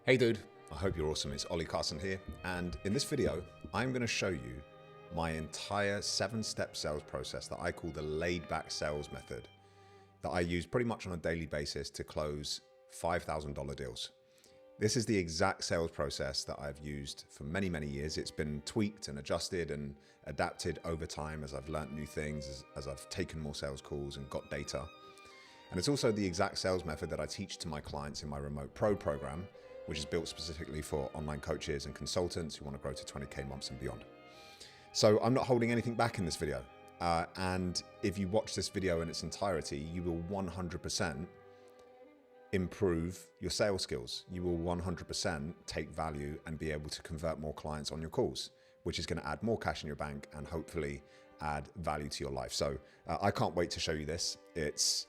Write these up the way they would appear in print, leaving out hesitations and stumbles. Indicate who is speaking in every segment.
Speaker 1: Hey dude, I hope you're awesome. It's Ollie Carson here, and in this video, I'm going to show you my entire 7-step sales process that I call the laid-back sales method that I use pretty much on a daily basis to close $5,000 deals. This is the exact sales process that I've used for many, many years. It's been tweaked and adjusted and adapted over time as I've learned new things, as I've taken more sales calls and got data. And it's also the exact sales method that I teach to my clients in my Remote Pro program, which is built specifically for online coaches and consultants who want to grow to 20K months and beyond. So I'm not holding anything back in this video. And if you watch this video in its entirety, you will 100% improve your sales skills. You will 100% take value and be able to convert more clients on your calls, which is going to add more cash in your bank and hopefully add value to your life. So I can't wait to show you this. It's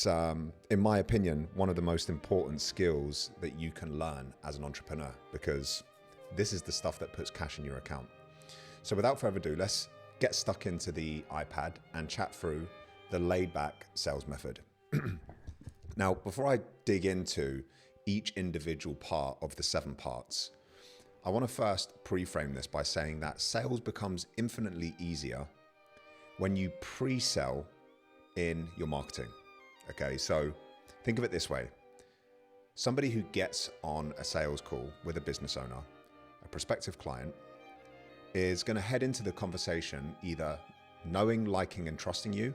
Speaker 1: in my opinion, one of the most important skills that you can learn as an entrepreneur, because this is the stuff that puts cash in your account. So without further ado, let's get stuck into the iPad and chat through the laid-back sales method. Now, before I dig into each individual part of the 7 parts, I want to first pre-frame this by saying that sales becomes infinitely easier when you pre-sell in your marketing. Okay, so think of it this way. Somebody who gets on a sales call with a business owner, a prospective client, is going to head into the conversation either knowing, liking, and trusting you,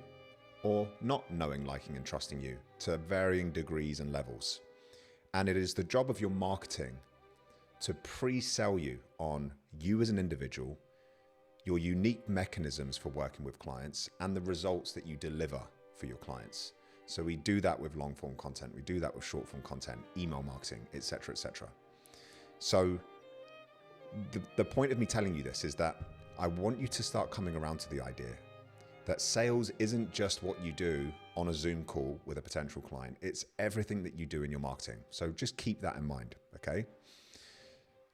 Speaker 1: or not knowing, liking, and trusting you to varying degrees and levels. And it is the job of your marketing to pre-sell you on you as an individual, your unique mechanisms for working with clients, and the results that you deliver for your clients. So we do that with long form content, we do that with short form content, email marketing, etc., etc. So the point of me telling you this is that I want you to start coming around to the idea that sales isn't just what you do on a Zoom call with a potential client. It's everything that you do in your marketing. So just keep that in mind, okay?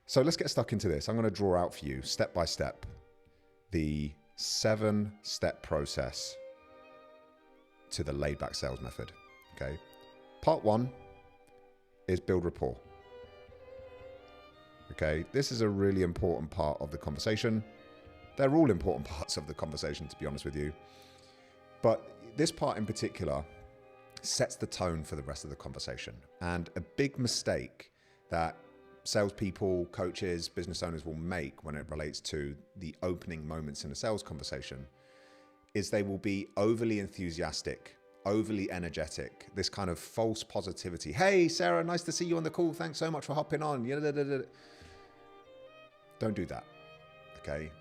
Speaker 1: So let's get stuck into this. I'm going to draw out for you step by step the 7-step process to the laid-back sales method, okay? Part 1 is build rapport. Okay, this is a really important part of the conversation. They're all important parts of the conversation, to be honest with you. But this part in particular sets the tone for the rest of the conversation. And a big mistake that salespeople, coaches, business owners will make when it relates to the opening moments in a sales conversation is they will be overly enthusiastic, overly energetic, this kind of false positivity. Hey, Sarah, nice to see you on the call. Thanks so much for hopping on. Don't do that, okay?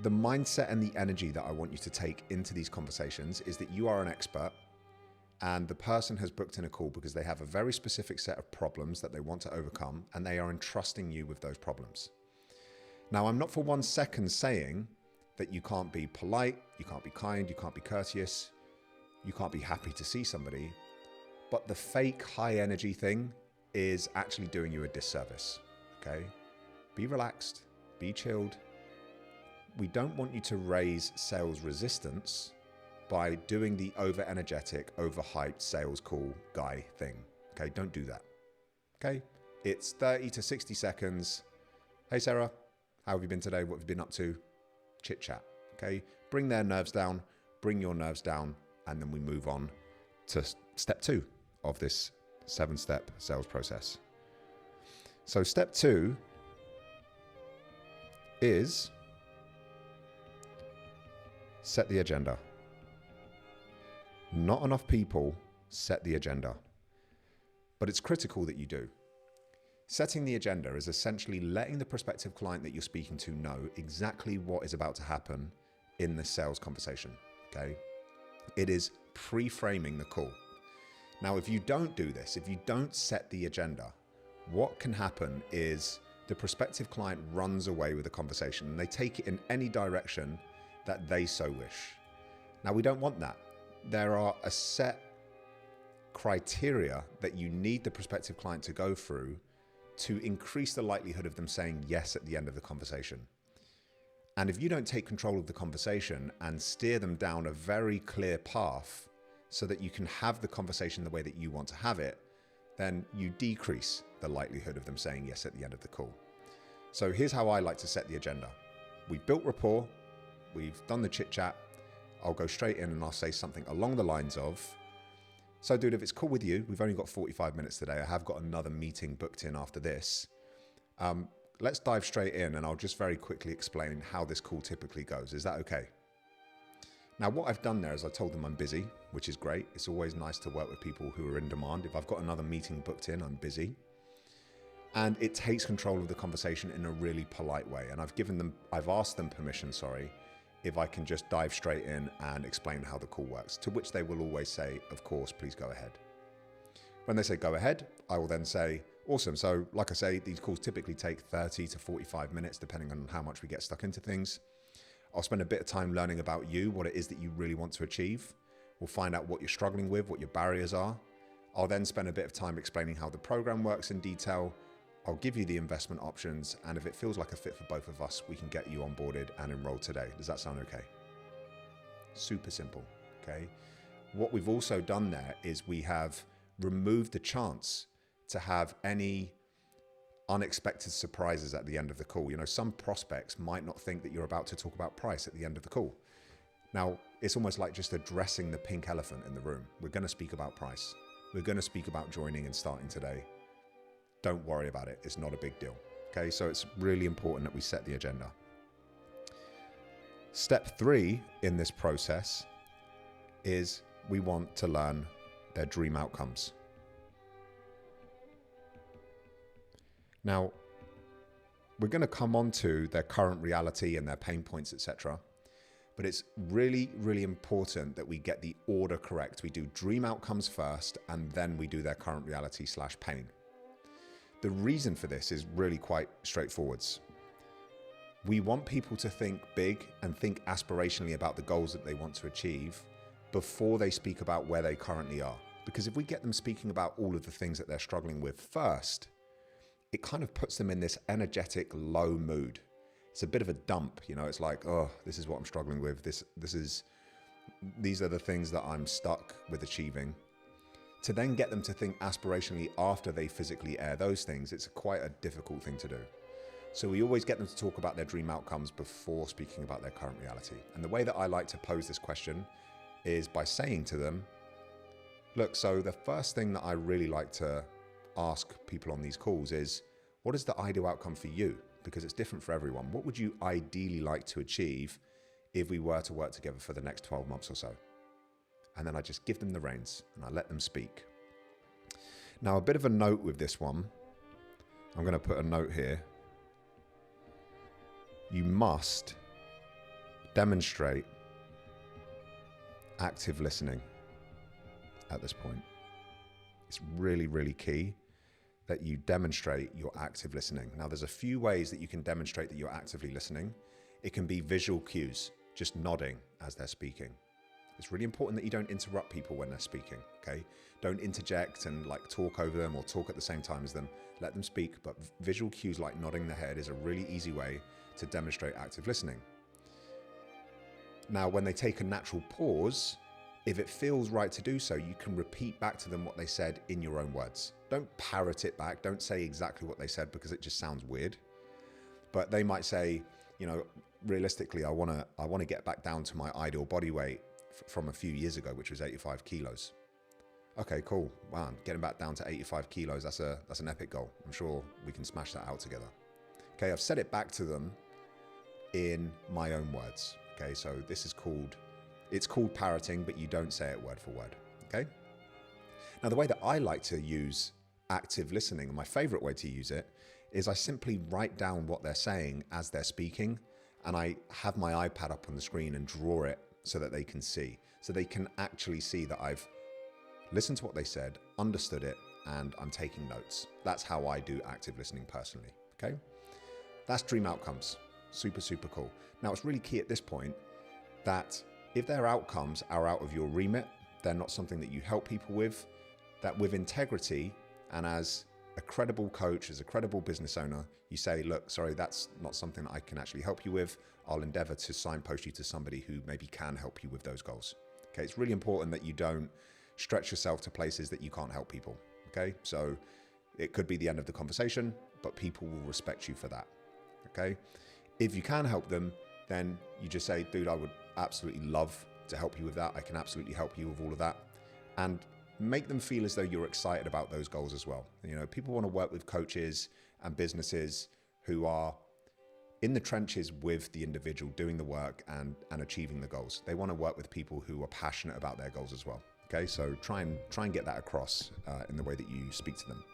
Speaker 1: The mindset and the energy that I want you to take into these conversations is that you are an expert and the person has booked in a call because they have a very specific set of problems that they want to overcome and they are entrusting you with those problems. Now, I'm not for 1 second saying that you can't be polite, you can't be kind, you can't be courteous, you can't be happy to see somebody, but the fake high energy thing is actually doing you a disservice, okay? Be relaxed, be chilled. We don't want you to raise sales resistance by doing the over energetic, overhyped sales call guy thing, okay? Don't do that, okay? It's 30 to 60 seconds. Hey Sarah, how have you been today? What have you been up to? Chit chat, okay? Bring their nerves down, bring your nerves down, and then we move on to step 2 of this 7-step sales process. So step 2 is set the agenda. Not enough people set the agenda, but it's critical that you do. Setting the agenda is essentially letting the prospective client that you're speaking to know exactly what is about to happen in the sales conversation, okay? It is pre-framing the call. Now, if you don't do this, if you don't set the agenda, what can happen is the prospective client runs away with the conversation and they take it in any direction that they so wish. Now, we don't want that. There are a set criteria that you need the prospective client to go through to increase the likelihood of them saying yes at the end of the conversation. And if you don't take control of the conversation and steer them down a very clear path so that you can have the conversation the way that you want to have it, then you decrease the likelihood of them saying yes at the end of the call. So here's how I like to set the agenda. We've built rapport, we've done the chit chat. I'll go straight in and I'll say something along the lines of, so dude, if it's cool with you, we've only got 45 minutes today. I have got another meeting booked in after this. Let's dive straight in and I'll just very quickly explain how this call typically goes. Is that okay? Now, what I've done there is I told them I'm busy, which is great. It's always nice to work with people who are in demand. If I've got another meeting booked in, I'm busy. And it takes control of the conversation in a really polite way. And I've asked them permission, if I can just dive straight in and explain how the call works, to which they will always say, of course, please go ahead. When they say go ahead, I will then say, awesome. So like I say, these calls typically take 30 to 45 minutes, depending on how much we get stuck into things. I'll spend a bit of time learning about you, what it is that you really want to achieve. We'll find out what you're struggling with, what your barriers are. I'll then spend a bit of time explaining how the program works in detail. I'll give you the investment options, and if it feels like a fit for both of us, we can get you onboarded and enrolled today. Does that sound okay? Super simple, okay? What we've also done there is we have removed the chance to have any unexpected surprises at the end of the call. You know, some prospects might not think that you're about to talk about price at the end of the call. Now, it's almost like just addressing the pink elephant in the room. We're going to speak about price. We're going to speak about joining and starting today. Don't worry about it. It's not a big deal. Okay, so it's really important that we set the agenda. Step 3 in this process is we want to learn their dream outcomes. Now, we're going to come on to their current reality and their pain points, etc. But it's really, really important that we get the order correct. We do dream outcomes first, and then we do their current reality / pain. The reason for this is really quite straightforward. We want people to think big and think aspirationally about the goals that they want to achieve before they speak about where they currently are. Because if we get them speaking about all of the things that they're struggling with first, it kind of puts them in this energetic low mood. It's a bit of a dump, you know, it's like, oh, this is what I'm struggling with. These are the things that I'm stuck with achieving. To then get them to think aspirationally after they physically air those things, it's quite a difficult thing to do. So we always get them to talk about their dream outcomes before speaking about their current reality. And the way that I like to pose this question is by saying to them, look, so the first thing that I really like to ask people on these calls is, what is the ideal outcome for you? Because it's different for everyone. What would you ideally like to achieve if we were to work together for the next 12 months or so? And then I just give them the reins and I let them speak. Now, a bit of a note with this one. I'm going to put a note here. You must demonstrate active listening at this point. It's really, really key that you demonstrate your active listening. Now, there's a few ways that you can demonstrate that you're actively listening. It can be visual cues, just nodding as they're speaking. It's really important that you don't interrupt people when they're speaking, okay? Don't interject and like talk over them or talk at the same time as them. Let them speak, but visual cues like nodding the head is a really easy way to demonstrate active listening. Now, when they take a natural pause, if it feels right to do so, you can repeat back to them what they said in your own words. Don't parrot it back. Don't say exactly what they said because it just sounds weird. But they might say, you know, realistically, I want to get back down to my ideal body weight from a few years ago, which was 85 kilos. Okay, cool. Wow, getting back down to 85 kilos, that's an epic goal. I'm sure we can smash that out together. Okay, I've said it back to them in my own words. Okay, so it's called parroting, but you don't say it word for word. Okay? Now, the way that I like to use active listening, my favorite way to use it, is I simply write down what they're saying as they're speaking, and I have my iPad up on the screen and draw it so that they can see. So they can actually see that I've listened to what they said, understood it, and I'm taking notes. That's how I do active listening personally, okay? That's dream outcomes. Super, super cool. Now, it's really key at this point that if their outcomes are out of your remit, they're not something that you help people with, that with integrity and as a credible coach, as a credible business owner, you say, look, sorry, that's not something that I can actually help you with. I'll endeavor to signpost you to somebody who maybe can help you with those goals. Okay, it's really important that you don't stretch yourself to places that you can't help people. Okay, so it could be the end of the conversation, but people will respect you for that. Okay, if you can help them, then you just say, dude, I would absolutely love to help you with that. I can absolutely help you with all of that. And make them feel as though you're excited about those goals as well. You know, people want to work with coaches and businesses who are in the trenches with the individual doing the work and achieving the goals. They want to work with people who are passionate about their goals as well. Okay, so try and get that across in the way that you speak to them.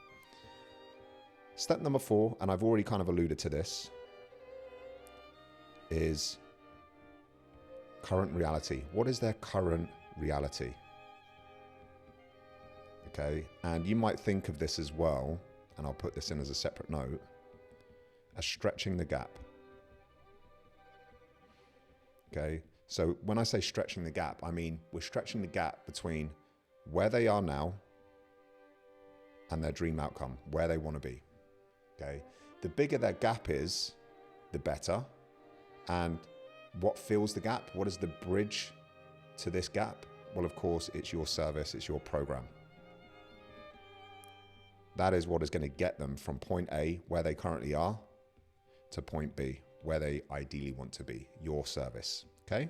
Speaker 1: Step number 4, and I've already kind of alluded to this, is current reality. What is their current reality? Okay, and you might think of this as well, and I'll put this in as a separate note, as stretching the gap. Okay, so when I say stretching the gap, I mean we're stretching the gap between where they are now and their dream outcome, where they want to be. Okay, the bigger their gap is, the better. And what fills the gap? What is the bridge to this gap? Well, of course, it's your service, it's your program. That is what is going to get them from point A, where they currently are, to point B, where they ideally want to be, your service. Okay?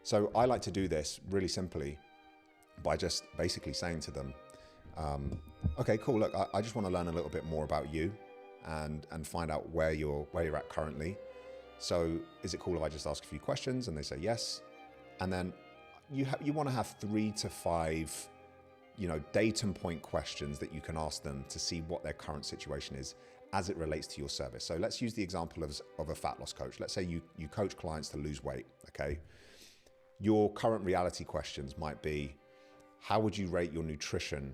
Speaker 1: So I like to do this really simply by just basically saying to them, okay, cool, look, I just want to learn a little bit more about you and find out where you're at currently. So is it cool if I just ask a few questions? And they say yes. And then you want to have 3 to 5, datum point questions that you can ask them to see what their current situation is as it relates to your service. So let's use the example of a fat loss coach. Let's say you coach clients to lose weight, okay? Your current reality questions might be, how would you rate your nutrition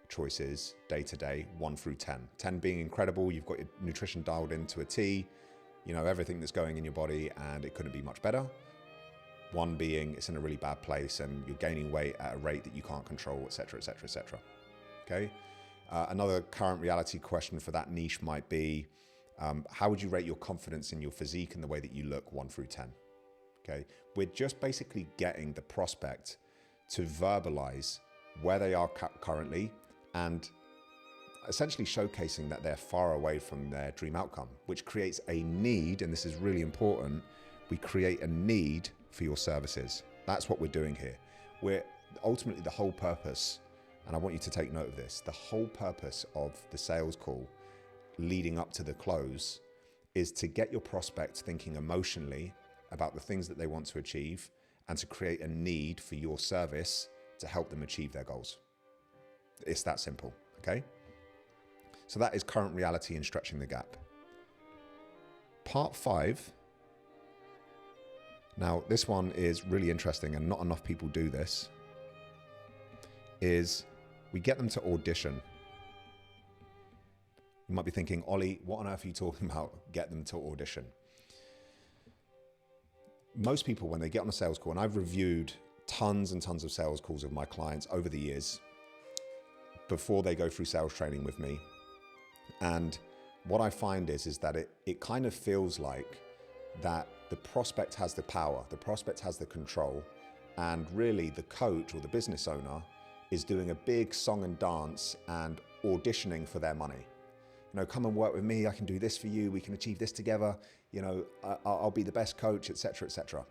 Speaker 1: choices day to day, 1 through 10? 10 being incredible, you've got your nutrition dialed into a T, everything that's going in your body and it couldn't be much better. 1 being it's in a really bad place and you're gaining weight at a rate that you can't control, etc., etc., etc. Okay. Another current reality question for that niche might be, how would you rate your confidence in your physique and the way that you look, 1 through 10? Okay. We're just basically getting the prospect to verbalize where they are currently and essentially showcasing that they're far away from their dream outcome, which creates a need, and this is really important, we create a need for your services. That's what we're doing here. We're ultimately the whole purpose, and I want you to take note of this, the whole purpose of the sales call leading up to the close is to get your prospect thinking emotionally about the things that they want to achieve and to create a need for your service to help them achieve their goals. It's that simple, okay? So that is current reality and stretching the gap. Part 5. Now, this one is really interesting and not enough people do this, is we get them to audition. You might be thinking, Ollie, what on earth are you talking about? Get them to audition. Most people, when they get on a sales call, and I've reviewed tons and tons of sales calls of my clients over the years before they go through sales training with me. And what I find is that it kind of feels like that the prospect has the power, the prospect has the control, and really the coach or the business owner is doing a big song and dance and auditioning for their money. Come and work with me, I can do this for you, we can achieve this together, I'll be the best coach, etc., etc.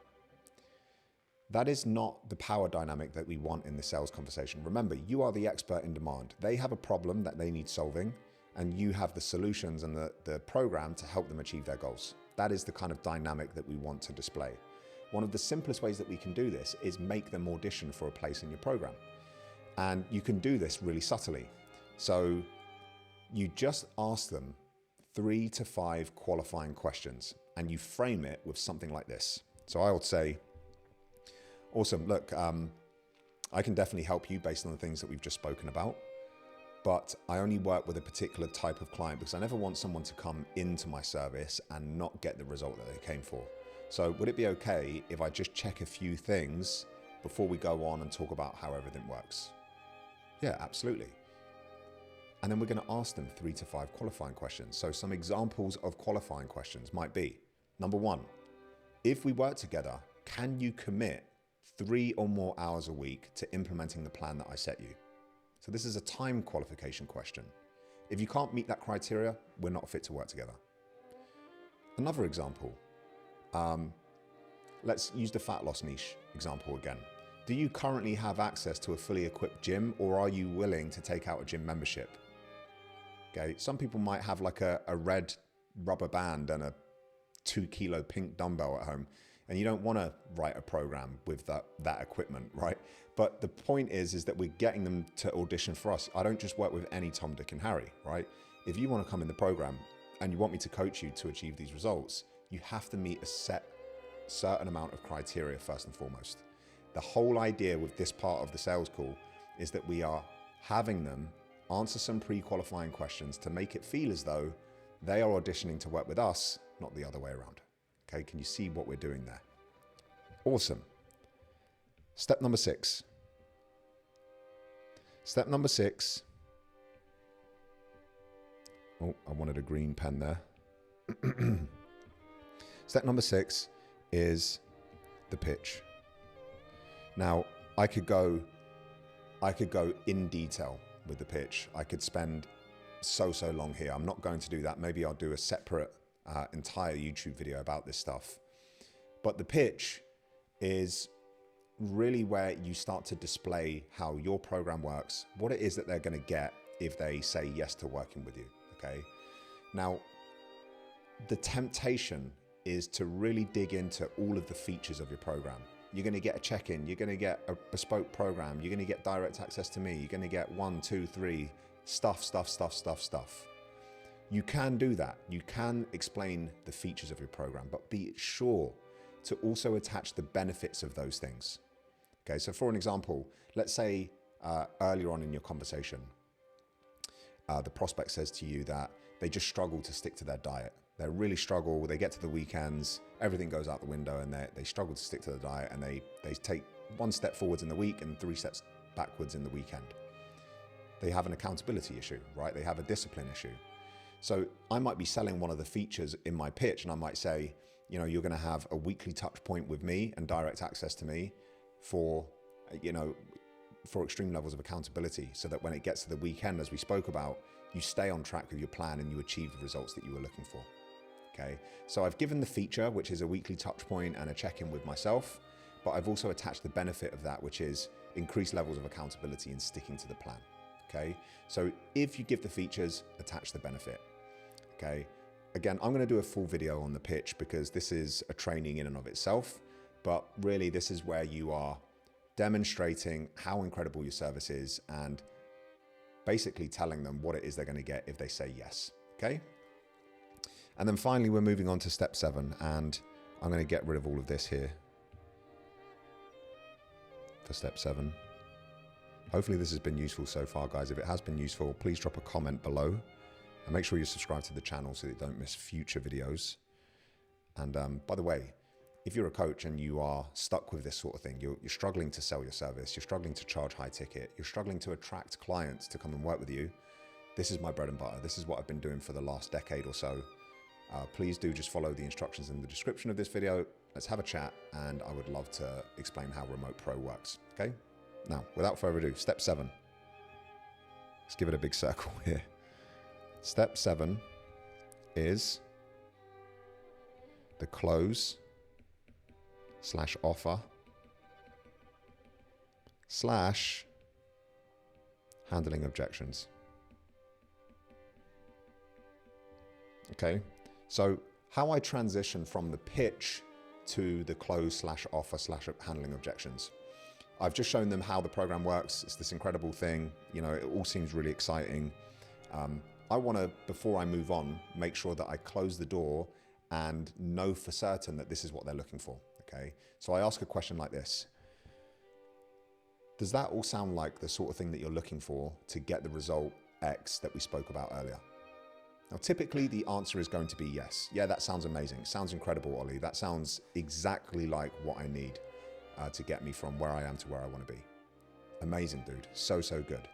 Speaker 1: That is not the power dynamic that we want in the sales conversation. Remember, you are the expert in demand. They have a problem that they need solving, and you have the solutions and the program to help them achieve their goals. That is the kind of dynamic that we want to display. One of the simplest ways that we can do this is make them audition for a place in your program. And you can do this really subtly. So you just ask them 3 to 5 qualifying questions and you frame it with something like this. So I would say, awesome, look, I can definitely help you based on the things that we've just spoken about, but I only work with a particular type of client because I never want someone to come into my service and not get the result that they came for. So would it be okay if I just check a few things before we go on and talk about how everything works? Yeah, absolutely. And then we're going to ask them 3 to 5 qualifying questions. So some examples of qualifying questions might be, number 1, if we work together, can you commit 3 or more hours a week to implementing the plan that I set you? So this is a time qualification question. If you can't meet that criteria, we're not fit to work together. Another example, let's use the fat loss niche example again. Do you currently have access to a fully equipped gym, or are you willing to take out a gym membership? Okay, some people might have like a red rubber band and a 2 kilo pink dumbbell at home, and you don't want to write a program with that equipment, right? But the point is that we're getting them to audition for us. I don't just work with any Tom, Dick, and Harry, right? If you want to come in the program and you want me to coach you to achieve these results, you have to meet a certain amount of criteria first and foremost. The whole idea with this part of the sales call is that we are having them answer some pre-qualifying questions to make it feel as though they are auditioning to work with us, not the other way around. Okay, can you see what we're doing there? Awesome. Step number 6. Step number 6. Oh, I wanted a green pen there. Step number 6 is the pitch. Now, I could go in detail with the pitch. I could spend so long here. I'm not going to do that. Maybe I'll do a separate entire YouTube video about this stuff. But the pitch is really where you start to display how your program works, what it is that they're going to get if they say yes to working with you. Okay. Now, the temptation is to really dig into all of the features of your program. You're going to get a check-in, you're going to get a bespoke program, you're going to get direct access to me, you're going to get 1, 2, 3 stuff. You can do that. You can explain the features of your program, but be sure to also attach the benefits of those things. Okay, so for an example, let's say earlier on in your conversation, the prospect says to you that they just struggle to stick to their diet. They really struggle, they get to the weekends, everything goes out the window, and they struggle to stick to the diet, and they take 1 step forwards in the week and 3 steps backwards in the weekend. They have an accountability issue, right? They have a discipline issue. So I might be selling one of the features in my pitch, and I might say, you know, you're going to have a weekly touch point with me and direct access to me for, you know, for extreme levels of accountability, so that when it gets to the weekend, as we spoke about, you stay on track with your plan and you achieve the results that you were looking for. Okay, so I've given the feature, which is a weekly touch point and a check-in with myself, but I've also attached the benefit of that, which is increased levels of accountability and sticking to the plan. Okay, so if you give the features, attach the benefit. Okay, again, I'm going to do a full video on the pitch because this is a training in and of itself, but really this is where you are demonstrating how incredible your service is and basically telling them what it is they're going to get if they say yes. Okay. And then finally, we're moving on to step 7, and I'm going to get rid of all of this here for step 7. Hopefully this has been useful so far, guys. If it has been useful, please drop a comment below and make sure you subscribe to the channel so that you don't miss future videos. And by the way, if you're a coach and you are stuck with this sort of thing, you're struggling to sell your service, you're struggling to charge high ticket, you're struggling to attract clients to come and work with you, this is my bread and butter. This is what I've been doing for the last decade or so. Please do just follow the instructions in the description of this video. Let's have a chat, and I would love to explain how Remote Pro works. Okay? Now, without further ado, step 7. Let's give it a big circle here. Step 7 is the close / offer / handling objections. Okay, so how I transition from the pitch to the close / offer / handling objections. I've just shown them how the program works. It's this incredible thing. You know, it all seems really exciting. I want to, before I move on, make sure that I close the door and know for certain that this is what they're looking for. Okay, so I ask a question like this. Does that all sound like the sort of thing that you're looking for to get the result X that we spoke about earlier? Now, typically the answer is going to be yes. Yeah, that sounds amazing. It sounds incredible, Ollie. That sounds exactly like what I need to get me from where I am to where I want to be. Amazing, dude. So good.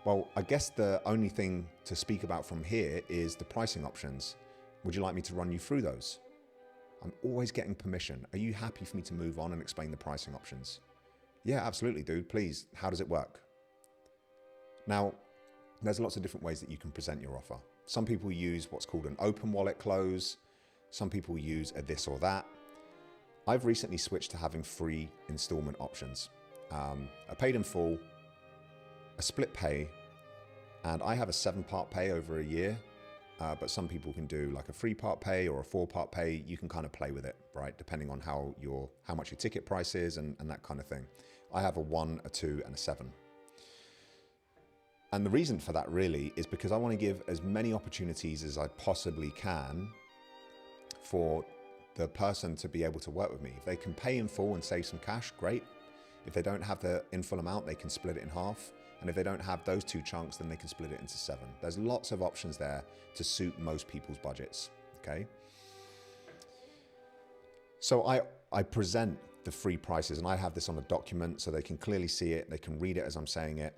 Speaker 1: Well, I guess the only thing to speak about from here is the pricing options. Would you like me to run you through those? I'm always getting permission. Are you happy for me to move on and explain the pricing options? Yeah, absolutely, dude. Please, how does it work? Now, there's lots of different ways that you can present your offer. Some people use what's called an open wallet close. Some people use a this or that. I've recently switched to having free installment options. A paid in full, a split pay, and I have a 7-part pay over a year, but some people can do like a 3-part pay or a 4-part pay. You can kind of play with it, right? Depending on how much your ticket price is and that kind of thing. I have a 1, a 2, and a 7. And the reason for that really is because I want to give as many opportunities as I possibly can for the person to be able to work with me. If they can pay in full and save some cash, great. If they don't have the in full amount, they can split it in half. And if they don't have those 2 chunks, then they can split it into 7. There's lots of options there to suit most people's budgets, okay? So I present the free prices, and I have this on a document so they can clearly see it. They can read it as I'm saying it.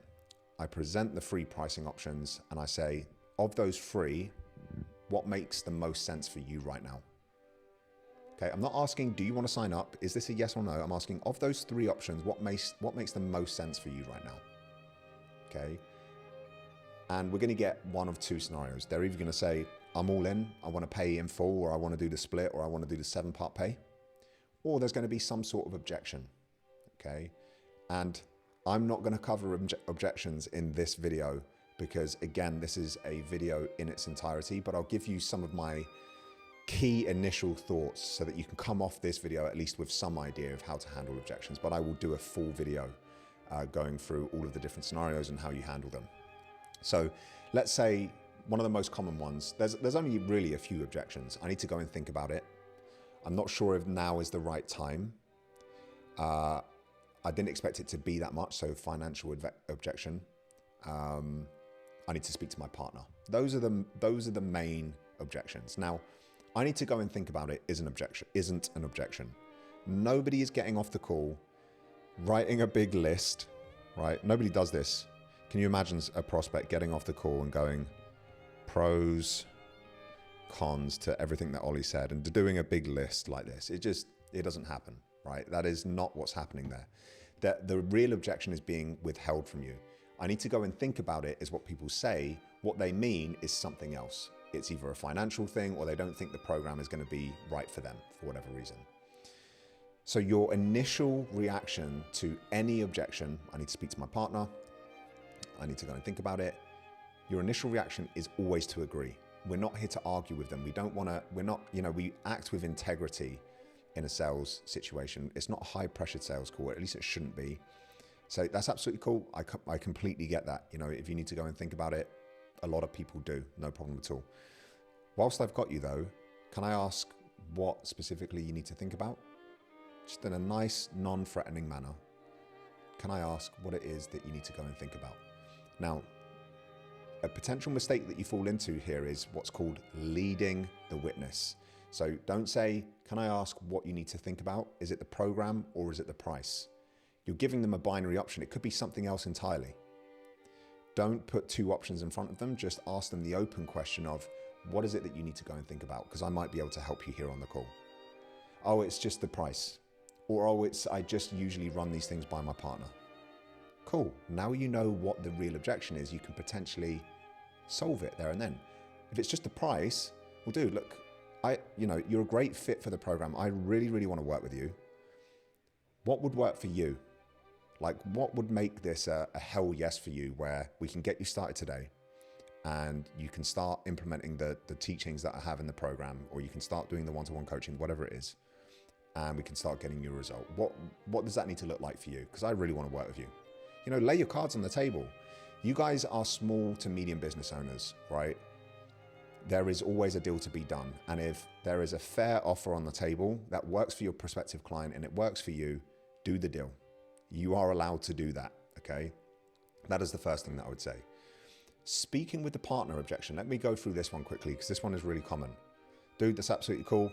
Speaker 1: I present the free pricing options and I say, of those 3, what makes the most sense for you right now? Okay, I'm not asking, do you want to sign up? Is this a yes or no? I'm asking, of those 3 options, what makes the most sense for you right now? Okay, and we're going to get one of 2 scenarios. They're either going to say, I'm all in, I want to pay in full, or I want to do the split, or I want to do the 7-part pay. Or there's going to be some sort of objection, okay? And I'm not going to cover objections in this video because, again, this is a video in its entirety, but I'll give you some of my key initial thoughts so that you can come off this video at least with some idea of how to handle objections. But I will do a full video going through all of the different scenarios and how you handle them. So let's say one of the most common ones, there's only really a few objections. I need to go and think about it. I'm not sure if now is the right time. I didn't expect it to be that much, so financial objection. I need to speak to my partner. Those are the main objections. Now, I need to go and think about it isn't an objection. Nobody is getting off the call, writing a big list, right? Nobody does this. Can you imagine a prospect getting off the call and going pros, cons to everything that Ollie said and doing a big list like this? It doesn't happen, right? That is not what's happening there. The real objection is being withheld from you. I need to go and think about it is what people say. What they mean is something else. It's either a financial thing or they don't think the program is going to be right for them for whatever reason. So your initial reaction to any objection, I need to speak to my partner, I need to go and think about it. Your initial reaction is always to agree. We're not here to argue with them. We act with integrity in a sales situation. It's not a high pressured sales call, at least it shouldn't be. So that's absolutely cool. I completely get that. If you need to go and think about it, a lot of people do, no problem at all. Whilst I've got you though, can I ask what specifically you need to think about? Just in a nice, non-threatening manner. Can I ask what it is that you need to go and think about? Now, a potential mistake that you fall into here is what's called leading the witness. So don't say, can I ask what you need to think about? Is it the program or is it the price? You're giving them a binary option. It could be something else entirely. Don't put 2 options in front of them. Just ask them the open question of, what is it that you need to go and think about? Because I might be able to help you here on the call. Oh, it's just the price. Or, oh, I just usually run these things by my partner. Cool. Now you know what the real objection is. You can potentially solve it there and then. If it's just the price, well, dude, look, you're a great fit for the program. I really, really want to work with you. What would work for you? Like, what would make this a hell yes for you, where we can get you started today and you can start implementing the teachings that I have in the program, or you can start doing the one-to-one coaching, whatever it is, and we can start getting you a result. What does that need to look like for you? Because I really want to work with you. Lay your cards on the table. You guys are small to medium business owners, right? There is always a deal to be done. And if there is a fair offer on the table that works for your prospective client and it works for you, do the deal. You are allowed to do that, okay? That is the first thing that I would say. Speaking with the partner objection, let me go through this one quickly because this one is really common. Dude, that's absolutely cool.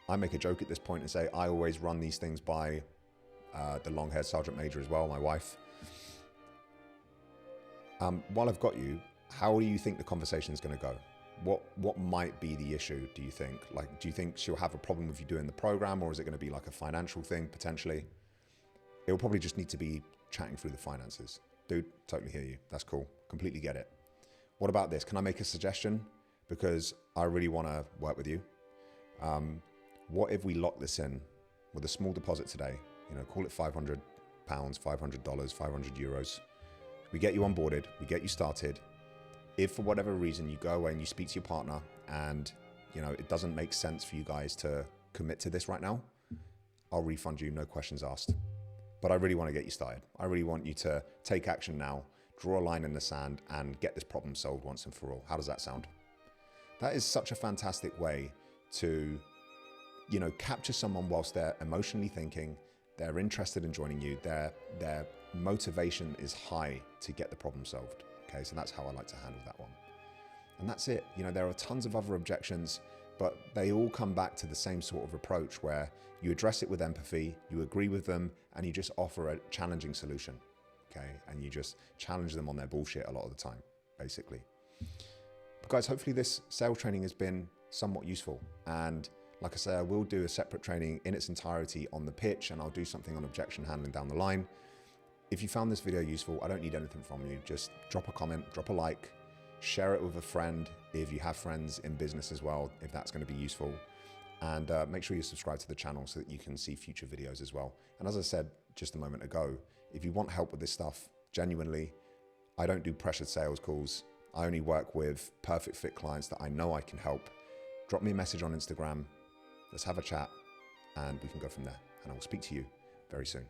Speaker 1: I make a joke at this point and say, I always run these things by the long-haired Sergeant Major as well, my wife. While I've got you, how do you think the conversation is going to go? What might be the issue, do you think? Like, do you think she'll have a problem with you doing the program, or is it going to be like a financial thing, potentially? It'll probably just need to be chatting through the finances. dude, totally hear you. That's cool. Completely get it. What about this? Can I make a suggestion? Because I really want to work with you. What if we lock this in with a small deposit today? You know, call it £500, $500, 500 euros. We get you onboarded, we get you started. If for whatever reason you go away and you speak to your partner and, you know, it doesn't make sense for you guys to commit to this right now, I'll refund you, no questions asked. But I really want to get you started. I really want you to take action now, draw a line in the sand and get this problem solved once and for all. How does that sound? That is such a fantastic way to, you know, capture someone whilst they're emotionally thinking, they're interested in joining you, their motivation is high to get the problem solved. Okay, so that's how I like to handle that one. And that's it. You know, there are tons of other objections, but they all come back to the same sort of approach where you address it with empathy, you agree with them, and you just offer a challenging solution. Okay, and you just challenge them on their bullshit a lot of the time, basically. But guys, hopefully this sales training has been somewhat useful. And like I say, I will do a separate training in its entirety on the pitch, and I'll do something on objection handling down the line. If you found this video useful, I don't need anything from you. Just drop a comment, drop a like, share it with a friend if you have friends in business as well, if that's going to be useful. And make sure you subscribe to the channel so that you can see future videos as well. And as I said just a moment ago, if you want help with this stuff, genuinely, I don't do pressured sales calls. I only work with perfect fit clients that I know I can help. Drop me a message on Instagram. Let's have a chat and we can go from there. And I will speak to you very soon.